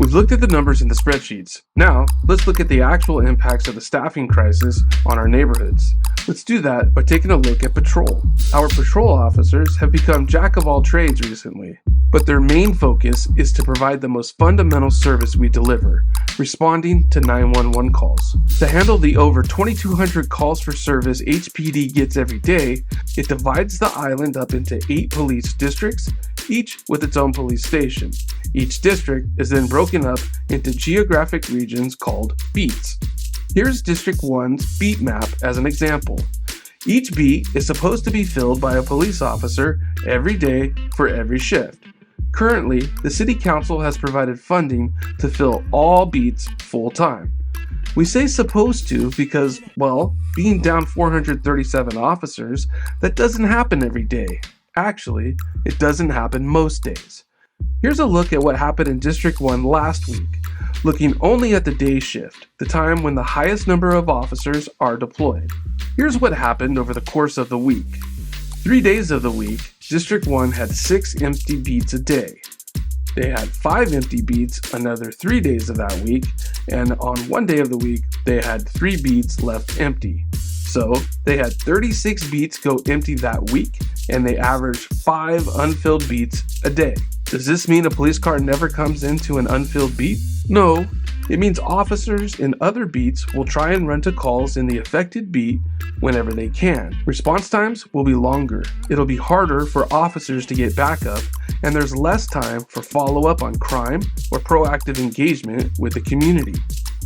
We've looked at the numbers in the spreadsheets. Now, let's look at the actual impacts of the staffing crisis on our neighborhoods. Let's do that by taking a look at patrol. Our patrol officers have become jack of all trades recently, but their main focus is to provide the most fundamental service we deliver, responding to 911 calls. To handle the over 2,200 calls for service HPD gets every day, it divides the island up into 8 police districts, each with its own police station. Each district is then broken up into geographic regions called beats. Here's District 1's beat map as an example. Each beat is supposed to be filled by a police officer every day for every shift. Currently, the City Council has provided funding to fill all beats full-time. We say supposed to because, well, being down 437 officers, that doesn't happen every day. Actually, it doesn't happen most days. Here's a look at what happened in District 1 last week, looking only at the day shift, the time when the highest number of officers are deployed. Here's what happened over the course of the week. 3 days of the week, District 1 had 6 empty beats a day. They had 5 empty beats another 3 days of that week, and on 1 day of the week, they had 3 beats left empty. So they had 36 beats go empty that week, and they averaged 5 unfilled beats a day. Does this mean a police car never comes into an unfilled beat? No, it means officers in other beats will try and run to calls in the affected beat whenever they can. Response times will be longer. It'll be harder for officers to get backup, and there's less time for follow-up on crime or proactive engagement with the community.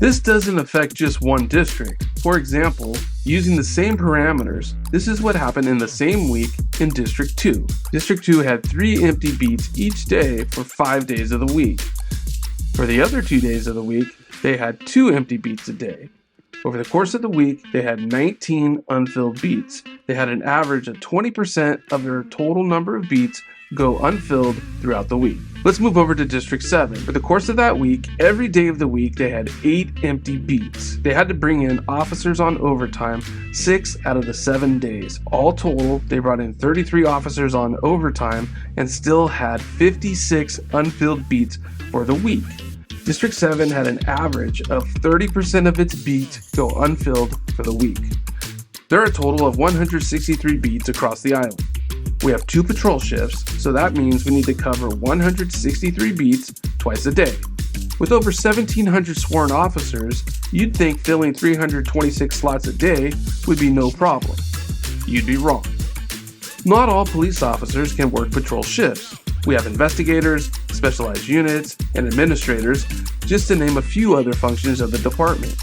This doesn't affect just one district. For example, using the same parameters, this is what happened in the same week in District 2. District 2 had 3 empty beats each day for 5 days of the week. For the other 2 days of the week, they had 2 empty beats a day. Over the course of the week, they had 19 unfilled beats. They had an average of 20% of their total number of beats go unfilled throughout the week. Let's move over to District 7. For the course of that week, every day of the week, they had 8 empty beats. They had to bring in officers on overtime 6 out of the 7 days. All total, they brought in 33 officers on overtime and still had 56 unfilled beats for the week. District 7 had an average of 30% of its beats go unfilled for the week. There are a total of 163 beats across the island. We have 2 patrol shifts, so that means we need to cover 163 beats twice a day. With over 1,700 sworn officers, you'd think filling 326 slots a day would be no problem. You'd be wrong. Not all police officers can work patrol shifts. We have investigators, specialized units, and administrators, just to name a few other functions of the department.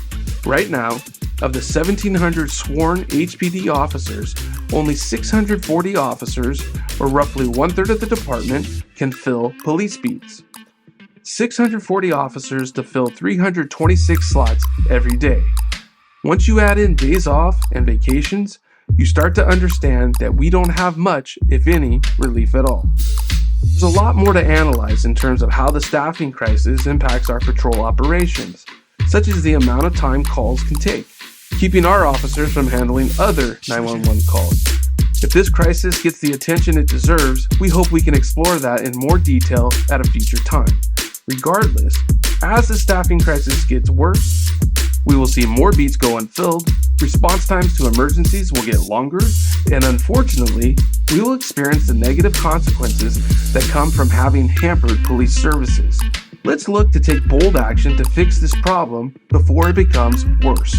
Right now, of the 1,700 sworn HPD officers, only 640 officers, or roughly 1/3 of the department, can fill police beats. 640 officers to fill 326 slots every day. Once you add in days off and vacations, you start to understand that we don't have much, if any, relief at all. There's a lot more to analyze in terms of how the staffing crisis impacts our patrol operations, such as the amount of time calls can take, keeping our officers from handling other 911 calls. If this crisis gets the attention it deserves, we hope we can explore that in more detail at a future time. Regardless, as the staffing crisis gets worse, we will see more beats go unfilled, response times to emergencies will get longer, and unfortunately, we will experience the negative consequences that come from having hampered police services. Let's look to take bold action to fix this problem before it becomes worse.